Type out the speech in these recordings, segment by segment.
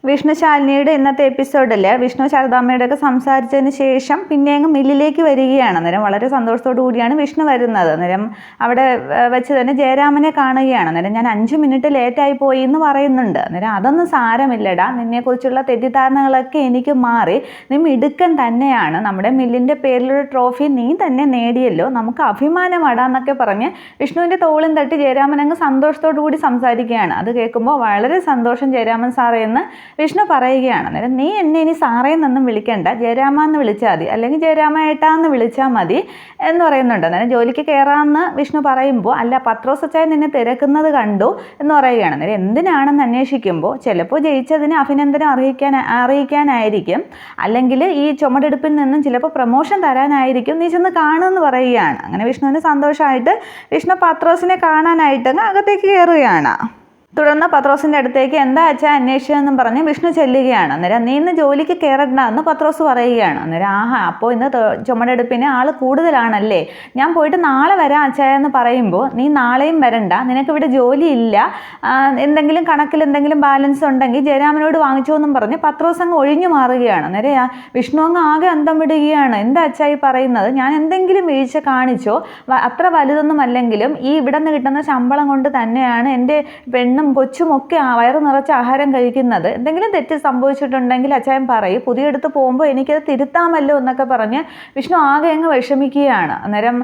വിഷ്ണു ശാലിനിയുടെ ഇന്നത്തെ എപ്പിസോഡിൽ വിഷ്ണു ശാരദാമ്മയോടൊക്കെ സംസാരിച്ചതിന് ശേഷം പിന്നെ അങ്ങ് മില്ലിലേക്ക് വരികയാണ്. അന്നേരം വളരെ സന്തോഷത്തോടു കൂടിയാണ് വിഷ്ണു വരുന്നത്. അന്നേരം അവിടെ വെച്ച് തന്നെ ജയരാമനെ കാണുകയാണ്. അന്നേരം ഞാൻ 5 മിനിറ്റ് ലേറ്റായി പോയി എന്ന് പറയുന്നുണ്ട്. അന്നേരം അതൊന്നും സാരമില്ലടാ, നിന്നെക്കുറിച്ചുള്ള തെറ്റിദ്ധാരണകളൊക്കെ എനിക്ക് മാറി, നീ മിടുക്കൻ തന്നെയാണ്, നമ്മുടെ മില്ലിൻ്റെ പേരിലൊരു ട്രോഫി നീ തന്നെ നേടിയല്ലോ, നമുക്ക് അഭിമാനമാടാന്നൊക്കെ പറഞ്ഞ് വിഷ്ണുവിൻ്റെ തോളും തട്ടി ജയരാമൻ അങ്ങ് സന്തോഷത്തോടു കൂടി സംസാരിക്കുകയാണ്. അത് കേൾക്കുമ്പോൾ വളരെ സന്തോഷം ജയരാമൻ സാറേ എന്ന് വിഷ്ണു പറയുകയാണ്. അന്നേരം നീ എന്നെ ഇനി സാറേന്നൊന്നും വിളിക്കണ്ട, ജയരാമ എന്ന് വിളിച്ചാൽ മതി, അല്ലെങ്കിൽ ജയരാമ ഏട്ടാന്ന് വിളിച്ചാൽ മതി എന്ന് പറയുന്നുണ്ട്. അന്നേരം ജോലിക്ക് കയറാമെന്ന് വിഷ്ണു പറയുമ്പോൾ അല്ല പത്രോസ് അച്ചായൻ നിന്നെ തിരക്കുന്നത് കണ്ടു എന്ന് പറയുകയാണ്. അന്നേരം എന്തിനാണെന്ന് അന്വേഷിക്കുമ്പോൾ ചിലപ്പോൾ ജയിച്ചതിന് അഭിനന്ദനം അറിയിക്കാനായിരിക്കും, അല്ലെങ്കിൽ ഈ ചുമടെടുപ്പിൽ നിന്നും ചിലപ്പോൾ പ്രമോഷൻ തരാനായിരിക്കും, നീ ചെന്ന് കാണുമെന്ന് പറയുകയാണ്. അങ്ങനെ വിഷ്ണുവിന് സന്തോഷമായിട്ട് വിഷ്ണു പത്രോസിനെ കാണാനായിട്ട് അകത്തേക്ക് കയറുകയാണ്. തുടർന്ന് പത്രോസിൻ്റെ അടുത്തേക്ക് എന്താ അച്ഛാ അന്വേഷിച്ചതെന്നും പറഞ്ഞ് വിഷ്ണു ചെല്ലുകയാണ്. അന്നേരം നീ ഇന്ന് ജോലിക്ക് കയറണ്ട എന്ന് പത്രോസ് പറയുകയാണ്. അന്നേരം അപ്പോൾ ഇന്ന് ചുമടെടുപ്പിന് ആൾ കൂടുതലാണല്ലേ, ഞാൻ പോയിട്ട് നാളെ വരാം അച്ഛാ എന്ന് പറയുമ്പോൾ നീ നാളെയും വരണ്ട, നിനക്കിവിടെ ജോലിയില്ല, എന്തെങ്കിലും കണക്കിൽ എന്തെങ്കിലും ബാലൻസ് ഉണ്ടെങ്കിൽ ജയരാമനോട് വാങ്ങിച്ചോ എന്നും പറഞ്ഞ് പത്രോസ് അങ്ങ് ഒഴിഞ്ഞു മാറുകയാണ്. അന്നേരം വിഷ്ണു അങ്ങ് ആകെ അന്തം വിടുകയാണ്. എന്താ അച്ഛാ ഈ പറയുന്നത്, ഞാൻ എന്തെങ്കിലും വീഴ്ച കാണിച്ചോ, അത്ര വലുതൊന്നും അല്ലെങ്കിലും ഈ ഇവിടെ നിന്ന് കിട്ടുന്ന ശമ്പളം കൊണ്ട് തന്നെയാണ് എൻ്റെ പെണ്ണും കൊച്ചുമൊക്കെ വയറ് നിറച്ച് ആഹാരം കഴിക്കുന്നത്, എന്തെങ്കിലും തെറ്റ് സംഭവിച്ചിട്ടുണ്ടെങ്കിൽ അച്ചായൻ പറയും, പുതിയടുത്ത് പോകുമ്പോൾ എനിക്കത് തിരുത്താമല്ലോ എന്നൊക്കെ പറഞ്ഞ് വിഷ്ണു ആകെ അങ്ങ് വിഷമിക്കുകയാണ്. അന്നേരം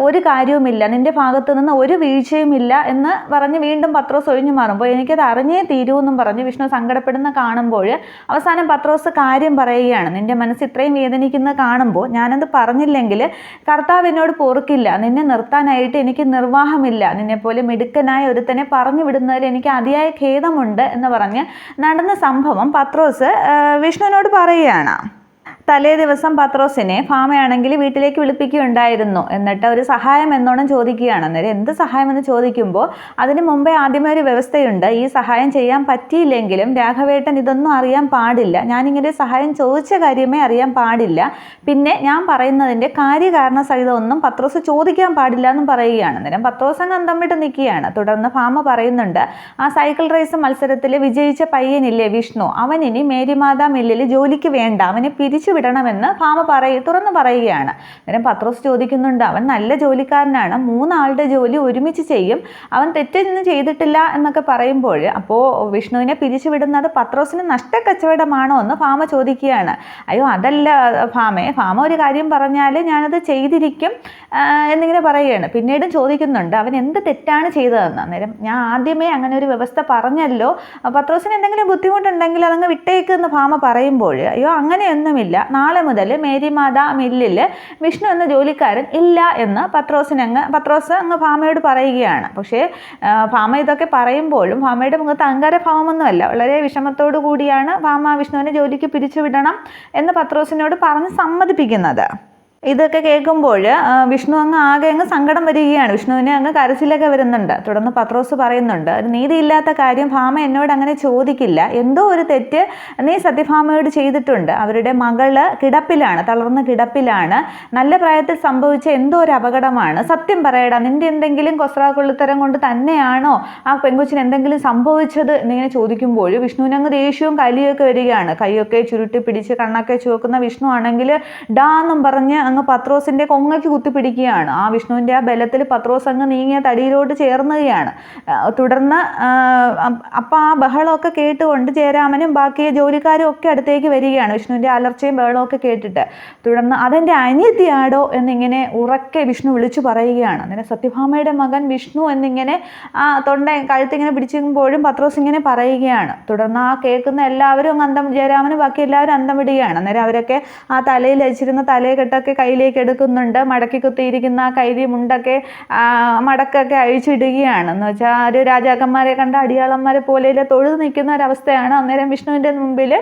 ഒരു കാര്യവുമില്ല, നിൻ്റെ ഭാഗത്തു നിന്ന് ഒരു വീഴ്ചയുമില്ല എന്ന് പറഞ്ഞ് വീണ്ടും പത്രോസ് ഒഴിഞ്ഞു മാറുമ്പോൾ എനിക്കത് അറിഞ്ഞേ തീരൂ എന്നും പറഞ്ഞ് വിഷ്ണു സങ്കടപ്പെടുന്ന കാണുമ്പോൾ അവസാനം പത്രോസ് കാര്യം പറയുകയാണ്. നിൻ്റെ മനസ്സ് ഇത്രയും വേദനിക്കുന്ന കാണുമ്പോൾ ഞാനത് പറഞ്ഞില്ലെങ്കിൽ കർത്താവ് എന്നോട് പൊറുക്കില്ല, നിന്നെ നിർത്താനായിട്ട് എനിക്ക് നിർവാഹമില്ല, നിന്നെപ്പോലെ മിടുക്കനായ ഒരുത്തനെ പറഞ്ഞു വിടുന്നതിൽ എനിക്ക് അതിയായ ഖേദമുണ്ട് എന്ന് പറഞ്ഞ് നടന്ന സംഭവം പത്രോസ് വിഷ്ണുവിനോട് പറയുകയാണ്. തലേ ദിവസം പത്രോസിനെ ഭാമയാണെങ്കിൽ വീട്ടിലേക്ക് വിളിപ്പിക്കുകയുണ്ടായിരുന്നു. എന്നിട്ട് ഒരു സഹായം എന്നോണം ചോദിക്കുകയാണ്. അന്നേരം എന്ത് സഹായമെന്ന് ചോദിക്കുമ്പോൾ അതിന് മുമ്പേ ആദ്യമേ ഒരു വ്യവസ്ഥയുണ്ട്, ഈ സഹായം ചെയ്യാൻ പറ്റിയില്ലെങ്കിലും രാഘവേട്ടൻ ഇതൊന്നും അറിയാൻ പാടില്ല, ഞാനിങ്ങനെ സഹായം ചോദിച്ച കാര്യമേ അറിയാൻ പാടില്ല, പിന്നെ ഞാൻ പറയുന്നതിൻ്റെ കാര്യകാരണ സഹിതം ഒന്നും പത്രോസ് ചോദിക്കാൻ പാടില്ല എന്നും പറയുകയാണ്. അന്നേരം പത്രോസ് അങ്ങ് അന്തം വിട്ട് നിൽക്കുകയാണ്. തുടർന്ന് ഭാമ പറയുന്നുണ്ട്, ആ സൈക്കിൾ റേസ് മത്സരത്തിൽ വിജയിച്ച പയ്യനില്ലേ വിഷ്ണു, അവൻ ഇനി മേരിമാതാ മില്ലിൽ ജോലിക്ക് വേണ്ട, അവനെ പിരിച്ചു വിടണമെന്ന് ഭാമ തുറന്നു പറയുകയാണ്. അന്നേരം പത്രോസ് ചോദിക്കുന്നുണ്ട്, അവൻ നല്ല ജോലിക്കാരനാണ്, 3 ആളുടെ ജോലി ഒരുമിച്ച് ചെയ്യും, അവൻ തെറ്റൊന്നും ചെയ്തിട്ടില്ല എന്നൊക്കെ പറയുമ്പോൾ അപ്പോൾ വിഷ്ണുവിനെ പിരിച്ചുവിടുന്നത് പത്രോസിന് നഷ്ടക്കച്ചവടമാണോ എന്ന് ഭാമ ചോദിക്കുകയാണ്. അയ്യോ അതല്ല ഭാമ ഒരു കാര്യം പറഞ്ഞാൽ ഞാനത് ചെയ്തിരിക്കും എന്നിങ്ങനെ പറയുകയാണ്. പിന്നീടും ചോദിക്കുന്നുണ്ട് അവൻ എന്ത് തെറ്റാണ് ചെയ്തതെന്ന്. അന്നേരം ഞാൻ ആദ്യമേ അങ്ങനെ ഒരു വ്യവസ്ഥ പറഞ്ഞല്ലോ, പത്രോസിന് എന്തെങ്കിലും ബുദ്ധിമുട്ടുണ്ടെങ്കിൽ അതങ്ങ് വിട്ടേക്കെന്ന് ഭാമ പറയുമ്പോൾ അയ്യോ അങ്ങനെയൊന്നുമില്ല, നാളെ മുതൽ മേരിമാതാ മില്ലിൽ വിഷ്ണു എന്ന ജോലിക്കാരൻ ഇല്ല എന്ന് പത്രോസ് അങ്ങ് ഭാമയോട് പറയുകയാണ്. പക്ഷേ ഭാമ ഇതൊക്കെ പറയുമ്പോഴും ഭാമയുടെ മുഖത്ത് അഹങ്കാരഭാവമൊന്നുമല്ല, വളരെ വിഷമത്തോടു കൂടിയാണ് ഭാമ വിഷ്ണുവിനെ ജോലിക്ക് പിരിച്ചുവിടണം എന്ന് പത്രോസിനോട് പറഞ്ഞ് സമ്മതിപ്പിക്കുന്നത്. ഇതൊക്കെ കേൾക്കുമ്പോൾ വിഷ്ണു അങ്ങ് ആകെ അങ്ങ് സങ്കടം വരികയാണ്. വിഷ്ണുവിനെ അങ്ങ് കരച്ചിലൊക്കെ വരുന്നുണ്ട്. തുടർന്ന് പത്രോസ് പറയുന്നുണ്ട്, ഒരു നീതിയില്ലാത്ത കാര്യം ഭാമ എന്നോട് അങ്ങനെ ചോദിക്കില്ല, എന്തോ ഒരു തെറ്റ് നീ സത്യഭാമയോട് ചെയ്തിട്ടുണ്ട്, അവരുടെ മകള് കിടപ്പിലാണ്, തളർന്ന കിടപ്പിലാണ്, നല്ല പ്രായത്തിൽ സംഭവിച്ച എന്തോ ഒരു അപകടമാണ്, സത്യം പറയടാ, നിന്റെ എന്തെങ്കിലും കൊസ്രാക്കൊള്ളിത്തരം കൊണ്ട് തന്നെയാണോ ആ പെൺകൊച്ചിന് എന്തെങ്കിലും സംഭവിച്ചത് എന്നിങ്ങനെ ചോദിക്കുമ്പോൾ വിഷ്ണുവിന് അങ്ങ് ദേഷ്യവും കലിയൊക്കെ വരികയാണ്. കൈയൊക്കെ ചുരുട്ടി പിടിച്ച് കണ്ണൊക്കെ ചുവക്കുന്ന വിഷ്ണു ആണെങ്കിൽ ഡാന്നും പറഞ്ഞ് അങ്ങ് പത്രോസിൻ്റെ കൊങ്ങയ്ക്ക് കുത്തിപ്പിടിക്കുകയാണ്. ആ വിഷ്ണുവിൻ്റെ ആ ബലത്തിൽ പത്രോസ് അങ്ങ് നീങ്ങിയ തടിയിലോട്ട് ചേർന്നുകയാണ്. തുടർന്ന് അപ്പം ആ ബഹളമൊക്കെ കേട്ടുകൊണ്ട് ജയരാമനും ബാക്കി ജോലിക്കാരും ഒക്കെ അടുത്തേക്ക് വരികയാണ്, വിഷ്ണുവിൻ്റെ അലർച്ചയും ബഹളമൊക്കെ കേട്ടിട്ട്. തുടർന്ന് അതെൻ്റെ അനിയത്തിയാടോ എന്നിങ്ങനെ ഉറക്കെ വിഷ്ണു വിളിച്ചു പറയുകയാണ്. അങ്ങനെ സത്യഭാമയുടെ മകൻ വിഷ്ണു എന്നിങ്ങനെ ആ കഴുത്തിങ്ങനെ പിടിച്ചിരിക്കുമ്പോഴും പത്രോസ് ഇങ്ങനെ പറയുകയാണ്. തുടർന്ന് ആ കേൾക്കുന്ന എല്ലാവരും ജയരാമനും ബാക്കി എല്ലാവരും അന്തം വിടുകയാണ്. അന്നേരം അവരൊക്കെ ആ തലയിൽ വെച്ചിരുന്ന തലയെക്കെട്ടൊക്കെ കയ്യിലേക്ക് എടുക്കുന്നുണ്ട്, മടക്കി കുത്തിയിരിക്കുന്ന കൈരി മുണ്ടൊക്കെ മടക്കൊക്കെ അഴിച്ചിടുകയാണ്. എന്ന് വെച്ചാൽ ഒരു രാജാക്കന്മാരെ കണ്ട അടിയാളന്മാരെ പോലെ തൊഴുതു നിൽക്കുന്ന ഒരവസ്ഥയാണ് അന്നേരം വിഷ്ണുവിൻ്റെ മുമ്പിൽ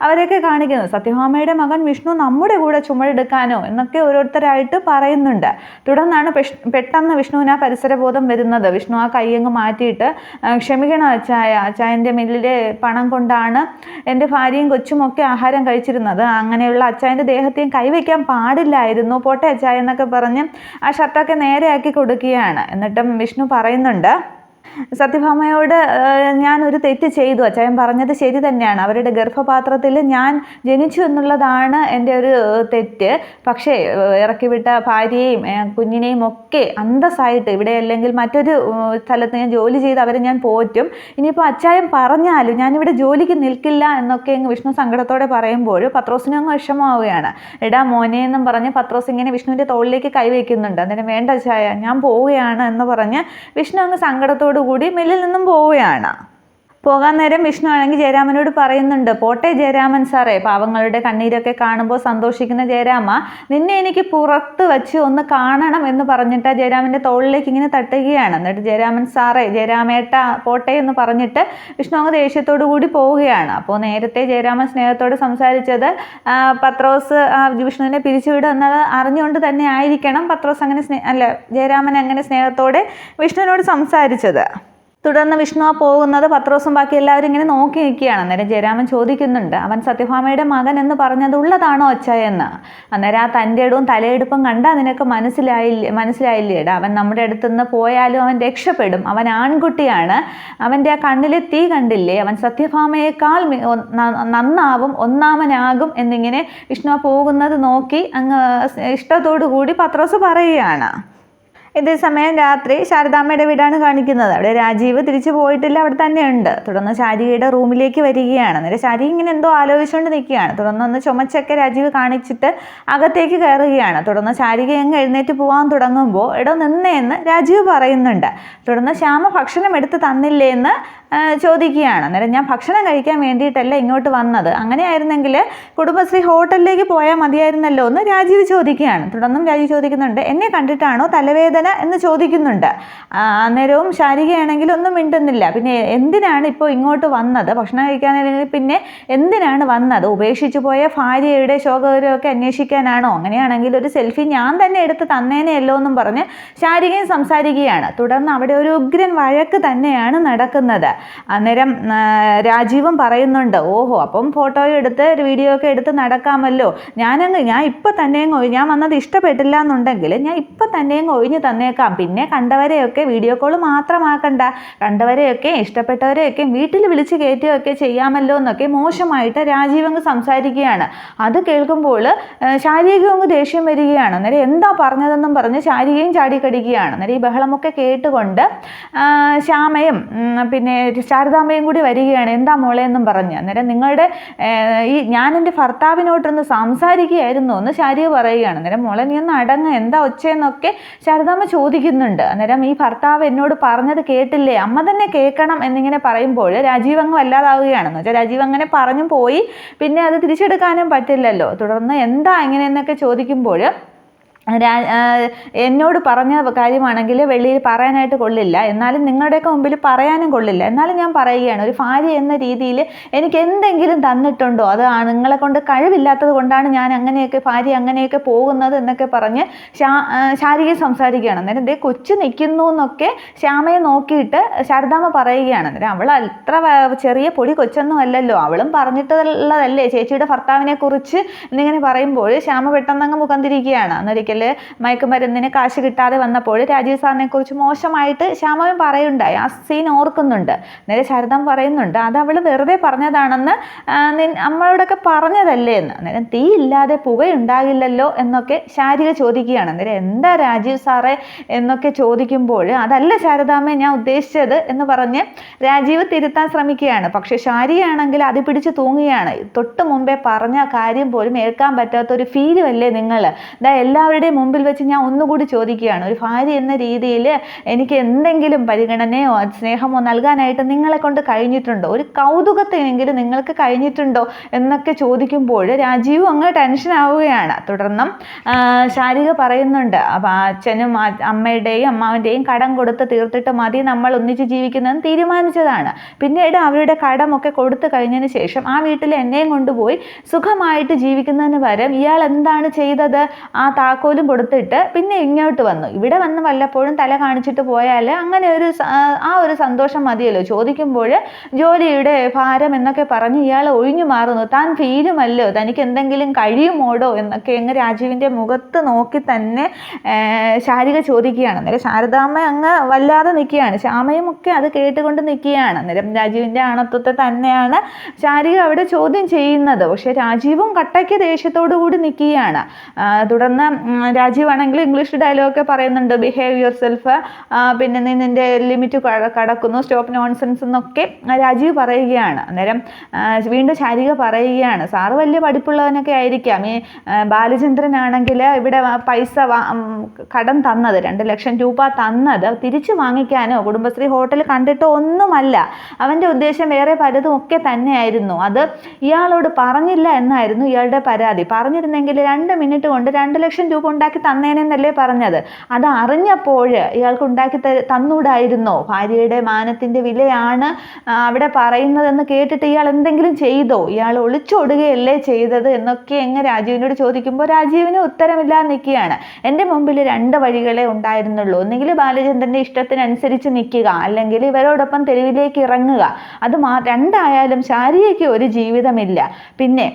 അവരൊക്കെ കാണിക്കുന്നത്. സത്യഭാമയുടെ മകൻ വിഷ്ണു നമ്മുടെ കൂടെ ചുമടെടുക്കാനോ എന്നൊക്കെ ഓരോരുത്തരായിട്ട് പറയുന്നുണ്ട്. തുടർന്നാണ് പെട്ടെന്ന് വിഷ്ണുവിന് ആ പരിസരബോധം വരുന്നത്. വിഷ്ണു ആ കൈയങ്ങ് മാറ്റിയിട്ട് ക്ഷമിക്കണം അച്ചായൻ്റെ മില്ലിലെ പണം കൊണ്ടാണ് എൻ്റെ ഭാര്യയും കൊച്ചുമൊക്കെ ആഹാരം കഴിച്ചിരുന്നത്, അങ്ങനെയുള്ള അച്ചായൻ്റെ ദേഹത്തെയും കൈവയ്ക്കാൻ പാടില്ല ായിരുന്നു, പോട്ടെ അച്ചായ എന്നൊക്കെ പറഞ്ഞ് ആ ഷർട്ടൊക്കെ നേരെയാക്കി കൊടുക്കുകയാണ്. എന്നിട്ടും വിഷ്ണു പറയുന്നുണ്ട്, സത്യഭാമയോട് ഞാനൊരു തെറ്റ് ചെയ്തു, അച്ചായൻ പറഞ്ഞത് ശരി തന്നെയാണ്, അവരുടെ ഗർഭപാത്രത്തിൽ ഞാൻ ജനിച്ചു എന്നുള്ളതാണ് എൻ്റെ ഒരു തെറ്റ്. പക്ഷേ ഇറക്കിവിട്ട ഭാര്യയെയും കുഞ്ഞിനെയും ഒക്കെ അന്തസ്സായിട്ട് ഇവിടെ അല്ലെങ്കിൽ മറ്റൊരു സ്ഥലത്ത് ഞാൻ ജോലി ചെയ്ത് അവരെ ഞാൻ പോറ്റും. ഇനിയിപ്പോൾ അച്ചായൻ പറഞ്ഞാലും ഞാനിവിടെ ജോലിക്ക് നിൽക്കില്ല എന്നൊക്കെ വിഷ്ണു സങ്കടത്തോടെ പറയുമ്പോൾ പത്രോസിനും അങ്ങ് വിഷമമാവുകയാണ്. എടാ മോനെ എന്നും പറഞ്ഞ് പത്രോസ് ഇങ്ങനെ വിഷ്ണുവിൻ്റെ തോളിലേക്ക് കൈവയ്ക്കുന്നുണ്ട്. അന്നേരം വേണ്ട അച്ചായ, ഞാൻ പോവുകയാണ് എന്ന് പറഞ്ഞ് വിഷ്ണു അങ്ങ് സങ്കടത്തോടു കൂടി മില്ലിൽ നിന്നും പോവുകയാണ്. പോകാൻ നേരം വിഷ്ണു ആണെങ്കിൽ ജയരാമനോട് പറയുന്നുണ്ട്, പോട്ടെ ജയരാമൻ സാറേ, പാവങ്ങളുടെ കണ്ണീരൊക്കെ കാണുമ്പോൾ സന്തോഷിക്കുന്ന ജയരാമ, നിന്നെ എനിക്ക് പുറത്ത് വച്ച് ഒന്ന് കാണണം എന്ന് പറഞ്ഞിട്ട് ജയരാമൻ്റെ തോളിലേക്ക് ഇങ്ങനെ തട്ടുകയാണ്. എന്നിട്ട് ജയരാമൻ സാറേ, ജയരാമേട്ട പോട്ടെ എന്ന് പറഞ്ഞിട്ട് വിഷ്ണു അങ്ങ് ദേഷ്യത്തോടു കൂടി പോവുകയാണ്. അപ്പോൾ നേരത്തെ ജയരാമൻ സ്നേഹത്തോട് സംസാരിച്ചത് പത്രോസ് വിഷ്ണുവിനെ പിരിച്ചുവിടുക എന്നത് അറിഞ്ഞുകൊണ്ട് തന്നെ ആയിരിക്കണം പത്രോസ് അങ്ങനെ ജയരാമൻ അങ്ങനെ സ്നേഹത്തോടെ വിഷ്ണുവിനോട് സംസാരിച്ചത്. തുടർന്ന് വിഷ്ണു പോകുന്നത് പത്രോസും ബാക്കി എല്ലാവരും ഇങ്ങനെ നോക്കി നിൽക്കുകയാണ്. അന്നേരം ജയരാമൻ ചോദിക്കുന്നുണ്ട്, അവൻ സത്യഭാമയുടെ മകൻ എന്ന് പറഞ്ഞത് ഉള്ളതാണോ അച്ചായെന്ന്? അന്നേരം ആ തൻ്റെ ഇടവും തലയെടുപ്പും കണ്ടാൽ നിനക്ക് മനസ്സിലായില്ലേടാ, അവൻ നമ്മുടെ അടുത്തുനിന്ന് പോയാലും അവൻ രക്ഷപ്പെടും, അവൻ ആൺകുട്ടിയാണ്, അവൻ്റെ ആ കണ്ണിലെ തീ കണ്ടില്ലേ, അവൻ സത്യഭാമയേക്കാൾ നന്നാവും, ഒന്നാമനാകും എന്നിങ്ങനെ വിഷ്ണു പോകുന്നത് നോക്കി അങ്ങ് ഇഷ്ടത്തോടു കൂടി പത്രോസ് പറയുകയാണ്. ഇതേ സമയം രാത്രി ശാരദാമ്മയുടെ വീടാണ് കാണിക്കുന്നത്. അവിടെ രാജീവ് തിരിച്ചു പോയിട്ടില്ല, അവിടെ തന്നെയുണ്ട്. തുടർന്ന് ശാരികയുടെ റൂമിലേക്ക് വരികയാണ്. അന്നേരം ശാരി ഇങ്ങനെ എന്തോ ആലോചിച്ചുകൊണ്ട് നിൽക്കുകയാണ്. തുടർന്ന് ഒന്ന് ചുമച്ചൊക്കെ രാജീവ് കാണിച്ചിട്ട് അകത്തേക്ക് കയറുകയാണ്. തുടർന്ന് ശാരിക അങ്ങ് എഴുന്നേറ്റ് പോകാൻ തുടങ്ങുമ്പോൾ എടോ നിന്നേന്ന് രാജീവ് പറയുന്നുണ്ട്. തുടർന്ന് ശ്യാമ ഭക്ഷണം എടുത്ത് തന്നില്ലേ എന്ന് ചോദിക്കുകയാണ്. അന്നേരം ഞാൻ ഭക്ഷണം കഴിക്കാൻ വേണ്ടിയിട്ടല്ല ഇങ്ങോട്ട് വന്നത്, അങ്ങനെയായിരുന്നെങ്കിൽ കുടുംബശ്രീ ഹോട്ടലിലേക്ക് പോയാൽ മതിയായിരുന്നല്ലോ എന്ന് രാജീവ് ചോദിക്കുകയാണ്. തുടർന്നും രാജീവ് ചോദിക്കുന്നുണ്ട്, എന്നെ കണ്ടിട്ടാണോ തലവേദന എന്ന് ചോദിക്കുന്നുണ്ട്. അന്നേരവും ശാരികയാണെങ്കിൽ ഒന്നും മിണ്ടുന്നില്ല. പിന്നെ എന്തിനാണ് ഇപ്പോൾ ഇങ്ങോട്ട് വന്നത്, ഭക്ഷണം കഴിക്കാനല്ലെങ്കിൽ പിന്നെ എന്തിനാണ് വന്നത്, ഉപേക്ഷിച്ചു പോയ ഭാര്യയുടെ ശോകകരമൊക്കെ അന്വേഷിക്കാനാണോ? അങ്ങനെയാണെങ്കിൽ ഒരു സെൽഫി ഞാൻ തന്നെ എടുത്ത് തന്നേനെയല്ലോ എന്നും പറഞ്ഞ് ശാരികയും സംസാരിക്കുകയാണ്. തുടർന്ന് അവിടെ ഒരു ഉഗ്രൻ വഴക്ക് തന്നെയാണ് നടക്കുന്നത്. അന്നേരം രാജീവും പറയുന്നുണ്ട്, ഓഹോ അപ്പം ഫോട്ടോയും എടുത്ത് വീഡിയോ ഒക്കെ എടുത്ത് നടക്കാമല്ലോ, ഞാൻ ഇപ്പം തന്നെയും ഞാൻ വന്നത് ഇഷ്ടപ്പെട്ടില്ല എന്നുണ്ടെങ്കിൽ ഞാൻ ഇപ്പം തന്നെയും ഒഴിഞ്ഞ് തന്നേക്കാം, പിന്നെ കണ്ടവരെയൊക്കെ വീഡിയോ കോൾ മാത്രമാക്കണ്ട, കണ്ടവരെയൊക്കെ ഇഷ്ടപ്പെട്ടവരെയൊക്കെ വീട്ടിൽ വിളിച്ച് കയറ്റുകയൊക്കെ ചെയ്യാമല്ലോ എന്നൊക്കെ മോശമായിട്ട് രാജീവ് അങ്ങ് സംസാരിക്കുകയാണ്. അത് കേൾക്കുമ്പോൾ ശാരികയും അങ്ങ് ദേഷ്യം വരികയാണ്. അന്നേരം എന്താ പറഞ്ഞതെന്നും പറഞ്ഞ് ശാരികയും ചാടിക്കടിക്കുകയാണ്. അന്നേരം ഈ ബഹളമൊക്കെ കേട്ടുകൊണ്ട് ശ്യാമയും പിന്നെ ശാരദാമ്മയും കൂടി വരികയാണ്. എന്താ മോളെ എന്നും പറഞ്ഞ്. അന്നേരം നിങ്ങളുടെ ഞാൻ എൻ്റെ ഭർത്താവിനോട്ടൊന്ന് സംസാരിക്കുകയായിരുന്നു എന്ന് ശാരിക പറയുകയാണ്. അന്നേരം മോളെ നീ ഒന്ന് അടങ്ങ്, എന്താ ഒച്ചയെന്നൊക്കെ ശാരദാമ്മ ചോദിക്കുന്നുണ്ട്. അന്നേരം ഈ ഭർത്താവ് എന്നോട് പറഞ്ഞത് കേട്ടില്ലേ, അമ്മ തന്നെ കേൾക്കണം എന്നിങ്ങനെ പറയുമ്പോൾ രാജീവ് അങ്ങ് വല്ലാതാവുകയാണെന്ന് വെച്ചാൽ രാജീവ് അങ്ങനെ പറഞ്ഞു പോയി, പിന്നെ അത് തിരിച്ചെടുക്കാനും പറ്റില്ലല്ലോ. തുടർന്ന് എന്താ ഇങ്ങനെയെന്നൊക്കെ ചോദിക്കുമ്പോൾ എന്നോട് പറഞ്ഞ കാര്യമാണെങ്കിൽ വെളിയിൽ പറയാനായിട്ട് കൊള്ളില്ല, എന്നാലും നിങ്ങളുടെയൊക്കെ മുമ്പിൽ പറയാനും കൊള്ളില്ല, എന്നാലും ഞാൻ പറയുകയാണ്, ഒരു ഭാര്യ എന്ന രീതിയിൽ എനിക്ക് എന്തെങ്കിലും തന്നിട്ടുണ്ടോ, അത് നിങ്ങളെ കൊണ്ട് കഴിവില്ലാത്തത് കൊണ്ടാണ് ഞാൻ അങ്ങനെയൊക്കെ ഭാര്യ അങ്ങനെയൊക്കെ പോകുന്നത് എന്നൊക്കെ പറഞ്ഞ് ശാരിക സംസാരിക്കുകയാണ്. അന്നേരം ഇതേ കൊച്ചു നിൽക്കുന്നു എന്നൊക്കെ ശ്യാമയെ നോക്കിയിട്ട് ശാരദാമ്മ പറയുകയാണ്. അന്നേരം അവൾ അത്ര ചെറിയ പൊടി കൊച്ചൊന്നും അല്ലല്ലോ, അവളും പറഞ്ഞിട്ടുള്ളതല്ലേ ചേച്ചിയുടെ ഭർത്താവിനെ കുറിച്ച് എന്നിങ്ങനെ പറയുമ്പോൾ ശ്യാമ പെട്ടെന്നങ്ങ് മുഖം തിരിക്കുകയാണ്. അന്നൊരിക്കൽ മയക്കുമരുന്നിന് കാശ് കിട്ടാതെ വന്നപ്പോൾ രാജീവ് സാറിനെ കുറിച്ച് മോശമായിട്ട് ശ്യാമയും പറയുണ്ടായി. ആ സീൻ ഓർക്കുന്നുണ്ട്. നേരെ ശാരദാമ്മ പറയുന്നുണ്ട്, അത് അവൾ വെറുതെ പറഞ്ഞതാണെന്ന് നമ്മളോടൊക്കെ പറഞ്ഞതല്ലേ എന്ന്. അന്നേരം തീ ഇല്ലാതെ പുകയുണ്ടാകില്ലല്ലോ എന്നൊക്കെ ശാരിക ചോദിക്കുകയാണ്. അന്നേരം എന്താ രാജീവ് സാറേ എന്നൊക്കെ ചോദിക്കുമ്പോൾ അതല്ല ശാരദാമ്മയെ ഞാൻ ഉദ്ദേശിച്ചത് എന്ന് പറഞ്ഞ് രാജീവ് തിരുത്താൻ ശ്രമിക്കുകയാണ്. പക്ഷെ ശാരികയാണെങ്കിൽ അത് പിടിച്ച് തൂങ്ങുകയാണ്. തൊട്ട് മുമ്പേ പറഞ്ഞ കാര്യം പോലും ഏൽക്കാൻ പറ്റാത്തൊരു ഫീലും അല്ലേ നിങ്ങൾ, എല്ലാവരുടെയും മുമ്പിൽ വെച്ച് ഞാൻ ഒന്നുകൂടി ചോദിക്കുകയാണ്, ഒരു ഭാര്യ എന്ന രീതിയിൽ എനിക്ക് എന്തെങ്കിലും പരിഗണനയോ സ്നേഹമോ നൽകാനായിട്ട് നിങ്ങളെ കൊണ്ട് കഴിഞ്ഞിട്ടുണ്ടോ, ഒരു കൗതുകത്തിനെങ്കിലും നിങ്ങൾക്ക് കഴിഞ്ഞിട്ടുണ്ടോ എന്നൊക്കെ ചോദിക്കുമ്പോൾ രാജീവ് അങ്ങ് ടെൻഷൻ ആവുകയാണ്. തുടർന്നും ശാരിക പറയുന്നുണ്ട്, അപ്പം അച്ഛനും അമ്മയുടെയും അമ്മാവൻ്റെയും കടം കൊടുത്ത് തീർത്തിട്ട് മതി നമ്മൾ ഒന്നിച്ച് ജീവിക്കുന്നതെന്ന് തീരുമാനിച്ചതാണ്. പിന്നീട് അവരുടെ കടമൊക്കെ കൊടുത്തു കഴിഞ്ഞതിന് ശേഷം ആ വീട്ടിൽ എന്നെയും കൊണ്ടുപോയി സുഖമായിട്ട് ജീവിക്കുന്നതിന് പകരം ഇയാൾ എന്താണ് ചെയ്തത്, ആ താക്കോൽ പോലും കൊടുത്തിട്ട് പിന്നെ ഇങ്ങോട്ട് വന്നു. ഇവിടെ വന്ന് വല്ലപ്പോഴും തല കാണിച്ചിട്ട് പോയാൽ അങ്ങനെ ആ ഒരു സന്തോഷം മതിയല്ലോ. ചോദിക്കുമ്പോൾ ജോലിയുടെ ഭാരം എന്നൊക്കെ പറഞ്ഞ് ഇയാൾ ഒഴിഞ്ഞു മാറുന്നു. താൻ ഫീലുമല്ലോ, തനിക്ക് എന്തെങ്കിലും കഴിയുമോടോ എന്നൊക്കെ അങ്ങ് രാജീവിൻ്റെ മുഖത്ത് നോക്കി തന്നെ ശാരിക ചോദിക്കുകയാണ്. അന്നേരം ശാരദാമ്മ അങ്ങ് വല്ലാതെ നിൽക്കുകയാണ്. ശ്യാമയും ഒക്കെ അത് കേട്ടുകൊണ്ട് നിൽക്കുകയാണ്. അന്നേരം രാജീവിൻ്റെ ആണത്വത്തെ തന്നെയാണ് ശാരിക അവിടെ ചോദ്യം ചെയ്യുന്നത്. പക്ഷെ രാജീവും കട്ടയ്ക്ക് ദേഷ്യത്തോടു കൂടി നിൽക്കുകയാണ്. തുടർന്ന് രാജീവാണെങ്കിൽ ഇംഗ്ലീഷ് ഡയലോഗൊക്കെ പറയുന്നുണ്ട്, ബിഹേവ് യുവർ സെൽഫ്, പിന്നെ നീ നിൻ്റെ ലിമിറ്റ് കടക്കുന്നു, സ്റ്റോപ്പ് നോൺസെൻസ് എന്നൊക്കെ രാജീവ് പറയുകയാണ്. അന്നേരം വീണ്ടും ശാരിക പറയുകയാണ്, സാറ് വലിയ പഠിപ്പുള്ളവനൊക്കെ ആയിരിക്കാം, ഈ ബാലചന്ദ്രനാണെങ്കിൽ ഇവിടെ പൈസ കടം തന്നത് 2 ലക്ഷം രൂപ തന്നത് തിരിച്ചു വാങ്ങിക്കാനോ കുടുംബശ്രീ ഹോട്ടൽ കണ്ടിട്ടോ ഒന്നുമല്ല. അവൻ്റെ ഉദ്ദേശം വേറെ പലതും ഒക്കെ തന്നെയായിരുന്നു. അത് ഇയാളോട് പറഞ്ഞില്ല എന്നായിരുന്നു ഇയാളുടെ പരാതി. പറഞ്ഞിരുന്നെങ്കിൽ 2 മിനിറ്റ് കൊണ്ട് 2 ലക്ഷം രൂപ ഉണ്ടാക്കി തന്നേനെന്നല്ലേ പറഞ്ഞത്. അത് അറിഞ്ഞപ്പോൾ ഇയാൾക്ക് ഉണ്ടാക്കി തന്നൂടായിരുന്നോ? ഭാര്യയുടെ മാനത്തിൻ്റെ വിലയാണ് അവിടെ പറയുന്നതെന്ന് കേട്ടിട്ട് ഇയാൾ എന്തെങ്കിലും ചെയ്തോ? ഇയാൾ ഒളിച്ചോടുകയല്ലേ ചെയ്തത് എന്നൊക്കെ എങ്ങനെ രാജീവിനോട് ചോദിക്കുമ്പോൾ രാജീവിന് ഉത്തരമില്ലാതെ നിൽക്കുകയാണ്. എൻ്റെ മുമ്പിൽ 2 വഴികളെ ഉണ്ടായിരുന്നുള്ളൂ. ഒന്നുകിൽ ബാലചന്ദ്രൻ്റെ ഇഷ്ടത്തിനനുസരിച്ച് നിൽക്കുക, അല്ലെങ്കിൽ ഇവരോടൊപ്പം തെരുവിലേക്ക് ഇറങ്ങുക. അത് രണ്ടായാലും ശാരികയ്ക്ക് ഒരു ജീവിതമില്ല. പിന്നെ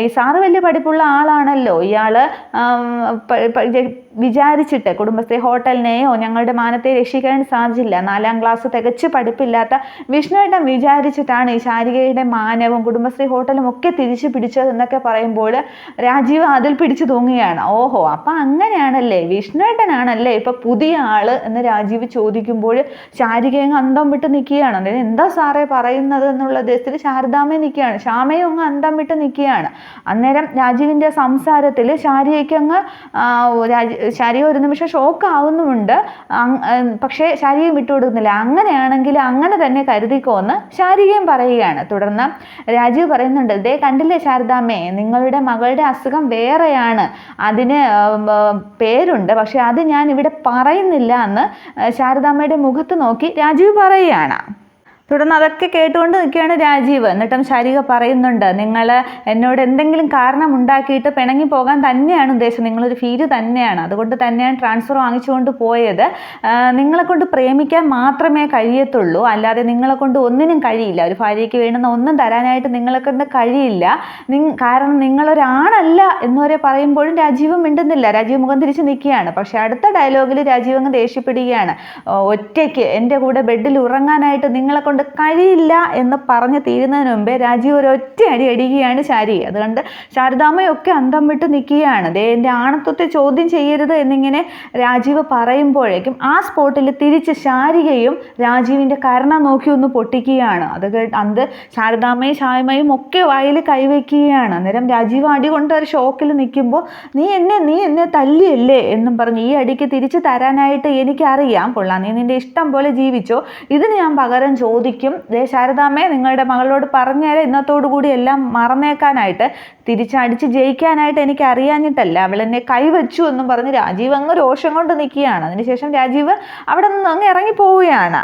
ഈ സാറ് വലിയ പഠിപ്പുള്ള ആളാണല്ലോ, ഇയാൾ വിചാരിച്ചിട്ട് കുടുംബശ്രീ ഹോട്ടലിനെയോ ഞങ്ങളുടെ മാനത്തെ രക്ഷിക്കാൻ സാധിച്ചില്ല. 4ാം ക്ലാസ് തികച്ച് പഠിപ്പില്ലാത്ത വിഷ്ണുവേട്ടൻ വിചാരിച്ചിട്ടാണ് ഈ ശാരികയുടെ മാനവും കുടുംബശ്രീ ഹോട്ടലും ഒക്കെ തിരിച്ചു പിടിച്ചതെന്നൊക്കെ പറയുമ്പോൾ രാജീവ് അതിൽ പിടിച്ചു തൂങ്ങുകയാണ്. ഓഹോ, അപ്പം അങ്ങനെയാണല്ലേ, വിഷ്ണുവേട്ടനാണല്ലേ ഇപ്പം പുതിയ ആൾ എന്ന് രാജീവ് ചോദിക്കുമ്പോൾ ശാരികയങ്ങ് അന്തം വിട്ട് നിൽക്കുകയാണ്. അതായത് എന്താ സാറേ പറയുന്നത് എന്നുള്ള ഉദ്ദേശത്തിൽ ശാരദാമ്മ നിൽക്കുകയാണ്. ശ്യാമയും അങ്ങ് അന്തം വിട്ട് നിൽക്കുകയാണ്. അന്നേരം രാജീവിൻ്റെ സംസാരത്തിൽ ശാരികയ്ക്കങ്ങ് ശാരിക ഒരു നിമിഷം ഷോക്ക് ആവുന്നുമുണ്ട്. പക്ഷേ ശാരികയും വിട്ടുകൊടുക്കുന്നില്ല. അങ്ങനെയാണെങ്കിൽ അങ്ങനെ തന്നെ കരുതിക്കോന്ന് ശാരികയും പറയുകയാണ്. തുടർന്ന് രാജീവ് പറയുന്നുണ്ട്, ദേ കണ്ടില്ലേ ശാരദാമ്മേ, നിങ്ങളുടെ മകളുടെ അസുഖം വേറെയാണ്, അതിന് പേരുണ്ട്, പക്ഷെ അത് ഞാൻ ഇവിടെ പറയുന്നില്ല എന്ന് ശാരദാമ്മയുടെ മുഖത്ത് നോക്കി രാജീവ് പറയുകയാണ്. തുടർന്ന് അതൊക്കെ കേട്ടുകൊണ്ട് നിൽക്കുകയാണ് രാജീവ്. എന്നിട്ടും ശാരിക പറയുന്നുണ്ട്, നിങ്ങൾ എന്നോട് എന്തെങ്കിലും കാരണം ഉണ്ടാക്കിയിട്ട് പിണങ്ങി പോകാൻ തന്നെയാണ് ഉദ്ദേശം, നിങ്ങളൊരു ഫീല് തന്നെയാണ്, അതുകൊണ്ട് തന്നെയാണ് ട്രാൻസ്ഫർ വാങ്ങിച്ചുകൊണ്ട് പോയത്. നിങ്ങളെ കൊണ്ട് പ്രേമിക്കാൻ മാത്രമേ കഴിയത്തുള്ളൂ, അല്ലാതെ നിങ്ങളെ കൊണ്ട് ഒന്നിനും കഴിയില്ല. ഒരു ഭാര്യയ്ക്ക് വേണ്ടുന്ന ഒന്നും തരാനായിട്ട് നിങ്ങളെ കൊണ്ട് കഴിയില്ല. കാരണം നിങ്ങളൊരാണല്ല എന്നുവരെ പറയുമ്പോഴും രാജീവ് മിണ്ടുന്നില്ല. രാജീവ് മുഖം തിരിച്ച് നിൽക്കുകയാണ്. പക്ഷെ അടുത്ത ഡയലോഗിൽ രാജീവ് അങ്ങ് ദേഷ്യപ്പെടുകയാണ്. ഒറ്റയ്ക്ക് എൻ്റെ കൂടെ ബെഡിൽ ഉറങ്ങാനായിട്ട് നിങ്ങളെ കൊണ്ട് കഴിയില്ല എന്ന് പറഞ്ഞ് തീരുന്നതിന് മുമ്പേ രാജീവ് ഒരൊറ്റ അടി അടിക്കുകയാണ് ശാരിക. അതുകൊണ്ട് ശാരദാമ്മയൊക്കെ അന്തം വിട്ട് നിൽക്കുകയാണ്. ദേ എൻ്റെ ആണത്വത്തെ ചോദ്യം ചെയ്യരുത് എന്നിങ്ങനെ രാജീവ് പറയുമ്പോഴേക്കും ആ സ്പോട്ടിൽ തിരിച്ച് ശാരികയും രാജീവിൻ്റെ കരുണ നോക്കി ഒന്ന് പൊട്ടിക്കുകയാണ്. അത് ശാരദാമ്മയും ശ്യാമയും ഒക്കെ വായിൽ കൈവയ്ക്കുകയാണ്. അന്നേരം രാജീവ് അടി കൊണ്ട് ഒരു ഷോക്കിൽ നിൽക്കുമ്പോൾ നീ എന്നെ തല്ലിയല്ലേ എന്നും പറഞ്ഞ് ഈ അടിക്ക് തിരിച്ച് തരാനായിട്ട് എനിക്കറിയാം, കൊള്ളാം, നീ നിൻ്റെ ഇഷ്ടം പോലെ ജീവിച്ചോ, ഇതിന് ഞാൻ പകരം ചോദിക്കും. ശാരദാമ്മേ, നിങ്ങളുടെ മകളോട് പറഞ്ഞേരെ ഇന്നത്തോടു കൂടി എല്ലാം മറന്നേക്കാനായിട്ട്, തിരിച്ചടിച്ച് ജയിക്കാനായിട്ട് എനിക്ക് അറിയാഞ്ഞിട്ടല്ല, അവൾ എന്നെ കൈവച്ചു എന്നും പറഞ്ഞ് രാജീവ് അങ്ങ് രോഷം കൊണ്ട് നിൽക്കുകയാണ്. അതിനുശേഷം രാജീവ് അവിടെ നിന്ന് അങ്ങ് ഇറങ്ങി പോവുകയാണ്.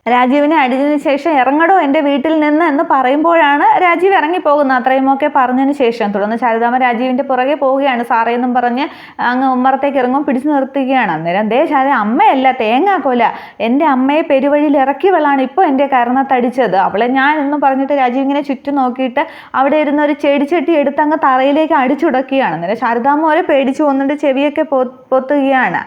രാജീവിനെ അടിച്ചതിന് ശേഷം ഇറങ്ങടോ എൻ്റെ വീട്ടിൽ നിന്ന് എന്ന് പറയുമ്പോഴാണ് രാജീവ് ഇറങ്ങിപ്പോകുന്നത്. അത്രയുമൊക്കെ പറഞ്ഞതിന് ശേഷം തുടർന്ന് ശാരദാമ്മ രാജീവിൻ്റെ പുറകെ പോവുകയാണ്. സാറേന്നും പറഞ്ഞ് അങ്ങ് ഉമ്മറത്തേക്ക് ഇറങ്ങും, പിടിച്ചു നിർത്തുകയാണ്. അന്നേരം അമ്മയല്ല തേങ്ങാക്കോല, എൻ്റെ അമ്മയെ പെരുവഴിയിൽ ഇറക്കിയവളാണ് ഇപ്പോൾ എൻ്റെ കരണത്തടിച്ചത്, അവളെ ഞാൻ എന്നും പറഞ്ഞിട്ട് രാജീവ് ഇങ്ങനെ ചുറ്റും നോക്കിയിട്ട് അവിടെ ഇരുന്ന ഒരു ചെടിച്ചട്ടി എടുത്ത് അങ്ങ് തറയിലേക്ക് അടിച്ചുടക്കുകയാണ്. അന്നേരം ശാരദാമ്മ വരെ പേടിച്ചു പോകുന്നുണ്ട്, ചെവിയൊക്കെ പൊത്തുകയാണ്.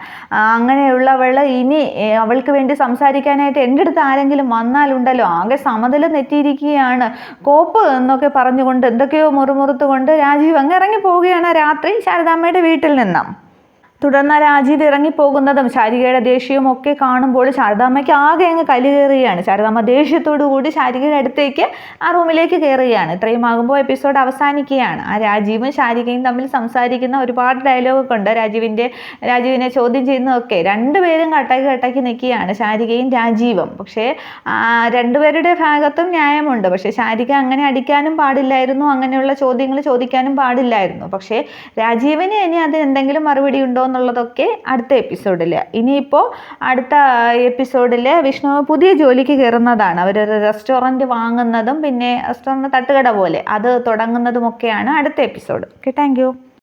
അങ്ങനെയുള്ളവൾ ഇനി അവൾക്ക് വേണ്ടി സംസാരിക്കാനായിട്ട് എൻ്റെ അടുത്ത് ആരെങ്കിലും വന്നാലുണ്ടല്ലോ ആകെ സമതലം തെറ്റിയിരിക്കുകയാണ്, കോപ്പ് എന്നൊക്കെ പറഞ്ഞുകൊണ്ട് എന്തൊക്കെയോ മുറുമുറുത്തുകൊണ്ട് രാജീവ് അങ്ങ് ഇറങ്ങി പോവുകയാണ് രാത്രി ശാരദാമ്മയുടെ വീട്ടിൽ നിന്നും. തുടർന്ന് രാജീവ് ഇറങ്ങിപ്പോകുന്നതും ശാരികയുടെ ദേഷ്യവും ഒക്കെ കാണുമ്പോൾ ശാരദാമ്മയ്ക്ക് ആകെ അങ്ങ് കലി കയറുകയാണ്. ശാരദാമ്മ ദേഷ്യത്തോടു കൂടി ശാരികയുടെ അടുത്തേക്ക് ആ റൂമിലേക്ക് കയറുകയാണ്. ഇത്രയും ആകുമ്പോൾ എപ്പിസോഡ് അവസാനിക്കുകയാണ്. ആ രാജീവും ശാരികയും തമ്മിൽ സംസാരിക്കുന്ന ഒരുപാട് ഡയലോഗൊക്കെ ഉണ്ട്. രാജീവിനെ ചോദ്യം ചെയ്യുന്നതൊക്കെ രണ്ടുപേരും കട്ടാക്കി നിൽക്കുകയാണ്, ശാരികയും രാജീവും. പക്ഷേ രണ്ടുപേരുടെ ഭാഗത്തും ന്യായമുണ്ട്. പക്ഷേ ശാരിക അങ്ങനെ അടിക്കാനും പാടില്ലായിരുന്നു, അങ്ങനെയുള്ള ചോദ്യങ്ങൾ ചോദിക്കാനും പാടില്ലായിരുന്നു. പക്ഷേ രാജീവിന് ഇനി അതിന് എന്തെങ്കിലും മറുപടി ഉണ്ടോ എന്നുള്ളതൊക്കെ അടുത്ത എപ്പിസോഡിൽ. ഇനിയിപ്പോൾ അടുത്ത എപ്പിസോഡിൽ വിഷ്ണു പുതിയ ജോലിക്ക് കയറുന്നതാണ്. അവരൊരു റെസ്റ്റോറൻറ്റ് വാങ്ങുന്നതും പിന്നെ റെസ്റ്റോറൻറ്റ് തട്ടുകട പോലെ അത് തുടങ്ങുന്നതുമൊക്കെയാണ് അടുത്ത എപ്പിസോഡ്. Okay, thank you.